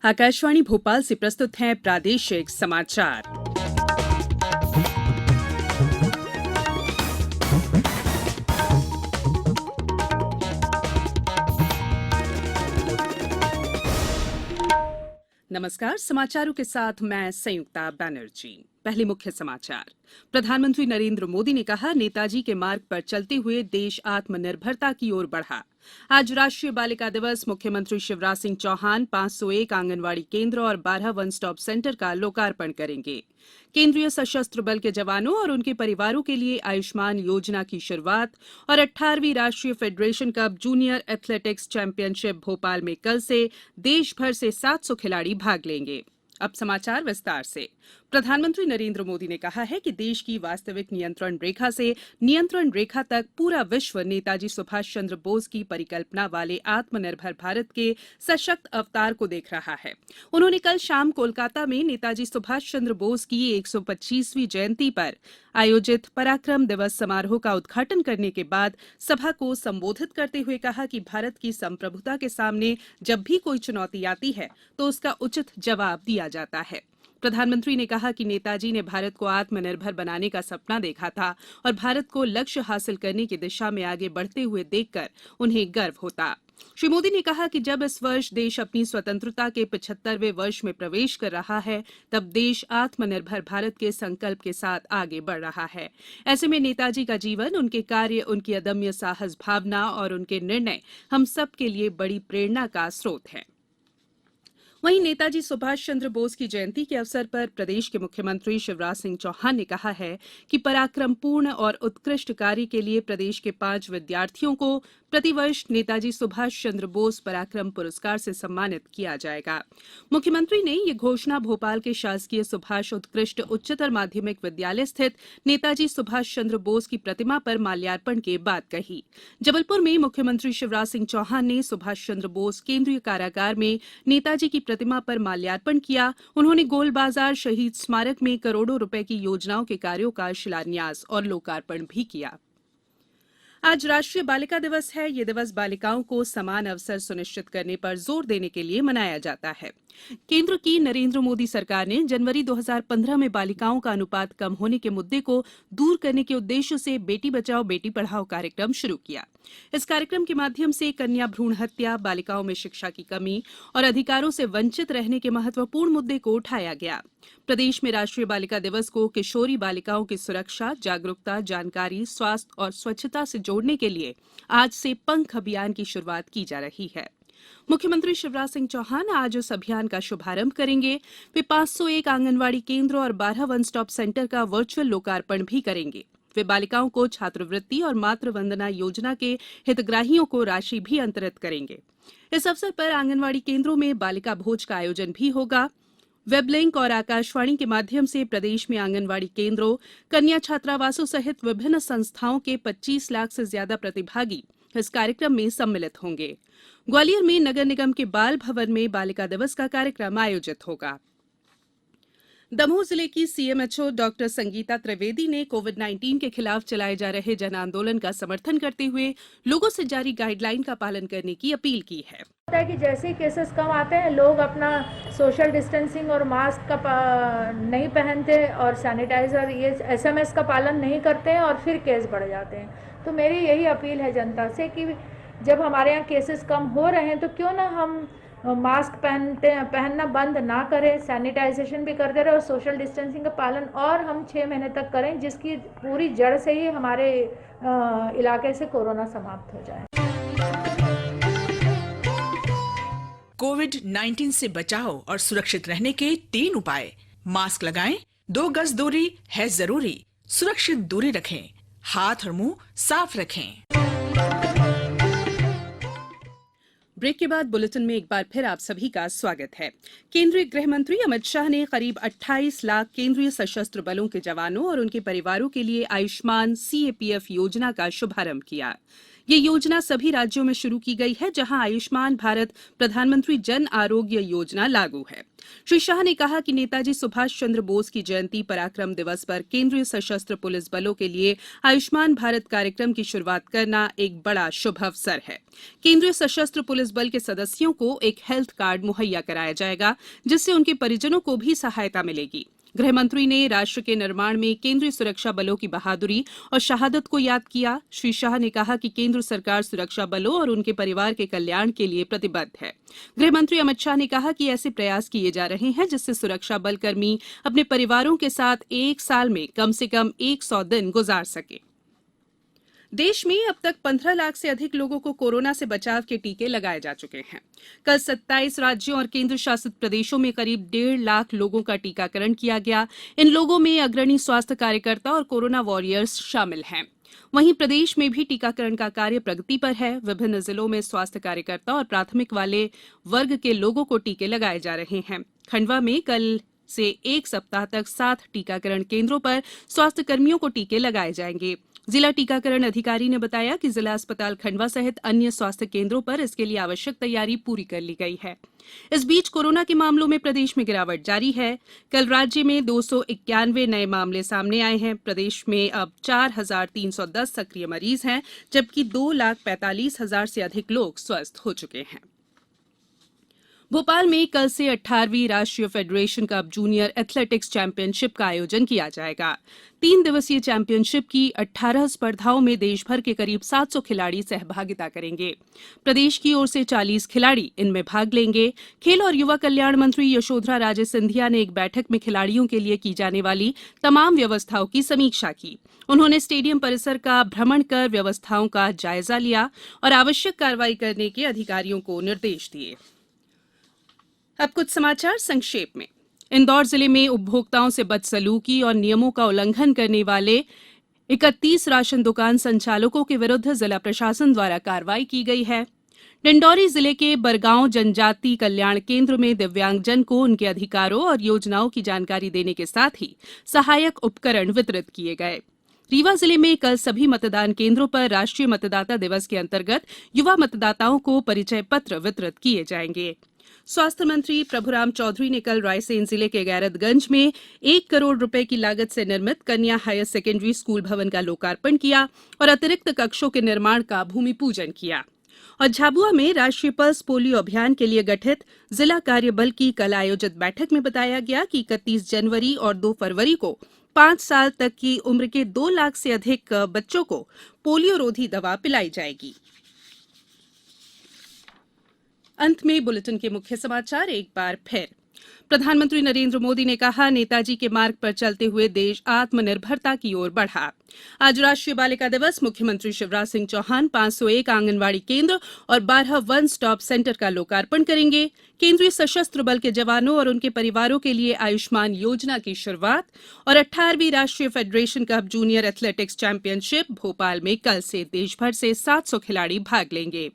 आकाशवाणी भोपाल से प्रस्तुत हैं प्रादेशिक समाचार। नमस्कार, समाचारों के साथ मैं संयुक्ता बनर्जी। पहले मुख्य समाचार। प्रधानमंत्री नरेंद्र मोदी ने कहा, नेताजी के मार्ग पर चलते हुए देश आत्मनिर्भरता की ओर बढ़ा। आज राष्ट्रीय बालिका दिवस। मुख्यमंत्री शिवराज सिंह चौहान 501 आंगनवाड़ी केंद्र और 12 वन स्टॉप सेंटर का लोकार्पण करेंगे। केंद्रीय सशस्त्र बल के जवानों और उनके परिवारों के लिए आयुष्मान योजना की शुरुआत और 18वीं राष्ट्रीय federation cup junior athletics championship Bhopal में कल से देश भर से 700 खिलाड़ी भाग लेंगे। अब समाचार विस्तार से। प्रधानमंत्री नरेंद्र मोदी ने कहा है कि देश की वास्तविक नियंत्रण रेखा से नियंत्रण रेखा तक पूरा विश्व नेताजी सुभाष चंद्र बोस की परिकल्पना वाले आत्मनिर्भर भारत के सशक्त अवतार को देख रहा है। उन्होंने कल शाम कोलकाता में नेताजी सुभाष चंद्र बोस की 125वीं जयंती पर आयोजित पराक्रम दिवस समारोह का उद्घाटन करने के बाद सभा को संबोधित करते हुए कहा कि भारत की संप्रभुता के सामने जब भी कोई चुनौती आती है तो उसका उचित जवाब दिया जाता है। प्रधानमंत्री ने कहा कि नेताजी ने भारत को आत्मनिर्भर बनाने का सपना देखा था और भारत को लक्ष्य हासिल करने की दिशा में आगे बढ़ते हुए देखकर उन्हें गर्व होता। श्री मोदी ने कहा कि जब इस वर्ष देश अपनी स्वतंत्रता के 75वें वर्ष में प्रवेश कर रहा है, तब देश आत्मनिर्भर भारत के संकल्प के साथ आगे बढ़ रहा है। ऐसे में नेताजी का जीवन, उनके कार्य, उनकी अदम्य साहस भावना और उनके निर्णय हम सब के लिए बड़ी प्रेरणा का स्रोत हैं। वहीं नेताजी सुभाष चंद्र बोस की जयंती के अवसर पर प्रदेश के मुख्यमंत्री शिवराज सिंह चौहान ने कहा है कि पराक्रमपूर्ण और उत्कृष्ट कार्य के लिए प्रदेश के 5 विद्यार्थियों को प्रतिवर्ष नेताजी सुभाष चंद्र बोस पराक्रम पुरस्कार से सम्मानित किया जाएगा। मुख्यमंत्री ने ये घोषणा भोपाल के शासकीय सुभाष उत्कृष्ट उच्चतर माध्यमिक विद्यालय स्थित नेताजी सुभाष चंद्र बोस की प्रतिमा पर माल्यार्पण के बाद कही। जबलपुर में मुख्यमंत्री शिवराज सिंह चौहान ने सुभाष चंद्र बोस केंद्रीय कारागार में नेताजी की प्रतिमा पर माल्यार्पण किया। उन्होंने गोल बाजार शहीद स्मारक में करोड़ों रुपए की योजनाओं के कार्यों का शिलान्यास और लोकार्पण भी किया। आज राष्ट्रीय बालिका दिवस है। ये दिवस बालिकाओं को समान अवसर सुनिश्चित करने पर जोर देने के लिए मनाया जाता है। केंद्र की नरेंद्र मोदी सरकार ने जनवरी 2015 में बालिकाओं का अनुपात कम होने के मुद्दे को दूर करने के उद्देश्य से बेटी बचाओ बेटी पढ़ाओ कार्यक्रम शुरू किया। इस कार्यक्रम के माध्यम से कन्या भ्रूण हत्या, बालिकाओं में शिक्षा की कमी और अधिकारों से वंचित रहने के महत्वपूर्ण मुद्दे को उठाया गया। प्रदेश में राष्ट्रीय बालिका दिवस को किशोरी बालिकाओं की सुरक्षा, जागरूकता, जानकारी, स्वास्थ्य और स्वच्छता से जोड़ने के लिए आज से पंख अभियान की शुरुआत की जा रही है। मुख्यमंत्री शिवराज सिंह चौहान आज उस अभियान का शुभारंभ करेंगे। वे 501 आंगनवाड़ी केंद्र और 12 वन स्टॉप सेंटर का वर्चुअल लोकार्पण भी करेंगे। वे बालिकाओं को छात्रवृत्ति और मातृ वंदना योजना के हितग्राहियों को राशि भी अंतरित करेंगे। इस अवसर पर आंगनवाड़ी केंद्रों में बालिका भोज का आयोजन भी होगा। वेब लिंक और आकाशवाणी के माध्यम से प्रदेश में आंगनवाड़ी केंद्रों, कन्या छात्रावासों सहित विभिन्न संस्थाओं के 25 लाख से ज्यादा प्रतिभागी इस कार्यक्रम में सम्मिलित होंगे। ग्वालियर में नगर निगम के बाल भवन में बालिका दिवस का कार्यक्रम आयोजित होगा। दमोह जिले की सीएमएचओ डॉक्टर संगीता त्रिवेदी ने कोविड-19 के खिलाफ चलाए जा रहे जन आंदोलन का समर्थन करते हुए लोगों से जारी गाइडलाइन का पालन करने की अपील की है। होता है कि जैसे ही केसेस कम आते हैं, लोग अपना सोशल डिस्टेंसिंग और मास्क का नहीं पहनते और सैनिटाइजर, ये एसएमएस का पालन नहीं करते हैं और फिर केस बढ़ जाते हैं। तो मेरी यही अपील है जनता से कि जब हमारे यहाँ केसेस कम हो रहे हैं तो क्यों ना हम मास्क पहनना बंद ना करें, सैनिटाइजेशन भी करते रहे और सोशल डिस्टेंसिंग का पालन और हम 6 महीने तक करें, जिसकी पूरी जड़ से ही हमारे इलाके से कोरोना समाप्त हो जाए। कोविड-19 से बचाव और सुरक्षित रहने के 3 उपाय। मास्क लगाएं, 2 गज दूरी है जरूरी, सुरक्षित दूरी रखें, हाथ और मुंह साफ रखें। ब्रेक के बाद बुलेटिन में एक बार फिर आप सभी का स्वागत है। केंद्रीय गृह मंत्री अमित शाह ने करीब 28 लाख केंद्रीय सशस्त्र बलों के जवानों और उनके परिवारों के लिए आयुष्मान सीएपीएफ योजना का शुभारंभ किया। ये योजना सभी राज्यों में शुरू की गई है जहां आयुष्मान भारत प्रधानमंत्री जन आरोग्य योजना लागू है। श्री शाह ने कहा कि नेताजी सुभाष चंद्र बोस की जयंती पराक्रम दिवस पर केंद्रीय सशस्त्र पुलिस बलों के लिए आयुष्मान भारत कार्यक्रम की शुरुआत करना एक बड़ा शुभ अवसर है। केंद्रीय सशस्त्र पुलिस बल के सदस्यों को एक हेल्थ कार्ड मुहैया कराया जाएगा, जिससे उनके परिजनों को भी सहायता मिलेगी। गृह मंत्री ने राष्ट्र के निर्माण में केंद्रीय सुरक्षा बलों की बहादुरी और शहादत को याद किया। श्री शाह ने कहा कि केंद्र सरकार सुरक्षा बलों और उनके परिवार के कल्याण के लिए प्रतिबद्ध है। गृह मंत्री अमित शाह ने कहा कि ऐसे प्रयास किए जा रहे हैं जिससे सुरक्षा बल कर्मी अपने परिवारों के साथ एक साल में कम से कम 100 दिन गुजार सके। देश में अब तक 15 लाख से अधिक लोगों को कोरोना से बचाव के टीके लगाए जा चुके हैं। कल 27 राज्यों और केंद्र शासित प्रदेशों में करीब 1.5 लाख लोगों का टीकाकरण किया गया। इन लोगों में अग्रणी स्वास्थ्य कार्यकर्ता और कोरोना वॉरियर्स शामिल हैं। वहीं प्रदेश में भी टीकाकरण का कार्य प्रगति पर है। विभिन्न जिलों में स्वास्थ्य कार्यकर्ता और प्राथमिक वाले वर्ग के लोगों को टीके लगाए जा रहे हैं। खंडवा में कल से एक सप्ताह तक 7 टीकाकरण केंद्रों पर स्वास्थ्य कर्मियों को टीके लगाए जाएंगे। जिला टीकाकरण अधिकारी ने बताया कि जिला अस्पताल खंडवा सहित अन्य स्वास्थ्य केंद्रों पर इसके लिए आवश्यक तैयारी पूरी कर ली गई है। इस बीच कोरोना के मामलों में प्रदेश में गिरावट जारी है। कल राज्य में 291 नए मामले सामने आए हैं। प्रदेश में अब 4,310 सक्रिय मरीज हैं, जबकि 2,45,000 से अधिक लोग स्वस्थ हो चुके हैं। भोपाल में कल से 18वीं राष्ट्रीय federation cup junior athletics championship का आयोजन किया जाएगा। 3 दिवसीय चैंपियनशिप की 18 स्पर्धाओं में देश भर के करीब 700 खिलाड़ी सहभागिता करेंगे। प्रदेश की ओर से 40 खिलाड़ी इनमें भाग लेंगे। खेल और युवा कल्याण मंत्री यशोधरा राजे सिंधिया ने एक बैठक में खिलाड़ियों के लिए की जाने वाली तमाम व्यवस्थाओं की समीक्षा की। उन्होंने स्टेडियम परिसर का भ्रमण कर व्यवस्थाओं का जायजा लिया और आवश्यक कार्रवाई करने के अधिकारियों को निर्देश दिए। अब कुछ समाचार संक्षेप में। इंदौर जिले में उपभोक्ताओं से बदसलूकी और नियमों का उल्लंघन करने वाले 31 राशन दुकान संचालकों के विरुद्ध जिला प्रशासन द्वारा कार्रवाई की गई है। डिंडौरी जिले के बरगांव जनजाति कल्याण केंद्र में दिव्यांगजन को उनके अधिकारों और योजनाओं की जानकारी देने के साथ ही सहायक उपकरण वितरित किए गए। रीवा जिले में कल सभी मतदान केंद्रों पर राष्ट्रीय मतदाता दिवस के अंतर्गत युवा मतदाताओं को परिचय पत्र वितरित किए जाएंगे। स्वास्थ्य मंत्री प्रभुराम चौधरी ने कल रायसेन जिले के गैरतगंज में 1 करोड़ रुपए की लागत से निर्मित कन्या हायर सेकेंडरी स्कूल भवन का लोकार्पण किया और अतिरिक्त कक्षों के निर्माण का भूमि पूजन किया। और झाबुआ में राष्ट्रीय पल्स पोलियो अभियान के लिए गठित जिला कार्यबल की कल आयोजित बैठक में बताया गया कि 31 जनवरी और 2 फरवरी को 5 साल तक की उम्र के 2 लाख से अधिक बच्चों को पोलियो रोधी दवा पिलाई जाएगी। अंत में बुलेटिन के मुख्य समाचार एक बार फिर। प्रधानमंत्री नरेंद्र मोदी ने कहा, नेताजी के मार्ग पर चलते हुए देश आत्मनिर्भरता की ओर बढ़ा। आज राष्ट्रीय बालिका दिवस। मुख्यमंत्री शिवराज सिंह चौहान 501 आंगनवाड़ी केंद्र और 12 वन स्टॉप सेंटर का लोकार्पण करेंगे। केंद्रीय सशस्त्र बल के जवानों और उनके परिवारों के लिए आयुष्मान योजना की शुरुआत और 18वीं राष्ट्रीय federation cup junior athletics championship Bhopal में कल से देश भर से 700 खिलाड़ी भाग लेंगे।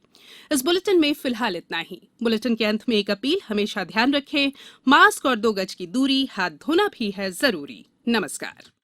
इस बुलेटिन में फिलहाल इतना ही। बुलेटिन के अंत में एक अपील, हमेशा ध्यान रखें, मास्क और 2 गज की दूरी, हाथ धोना भी है जरूरी। नमस्कार।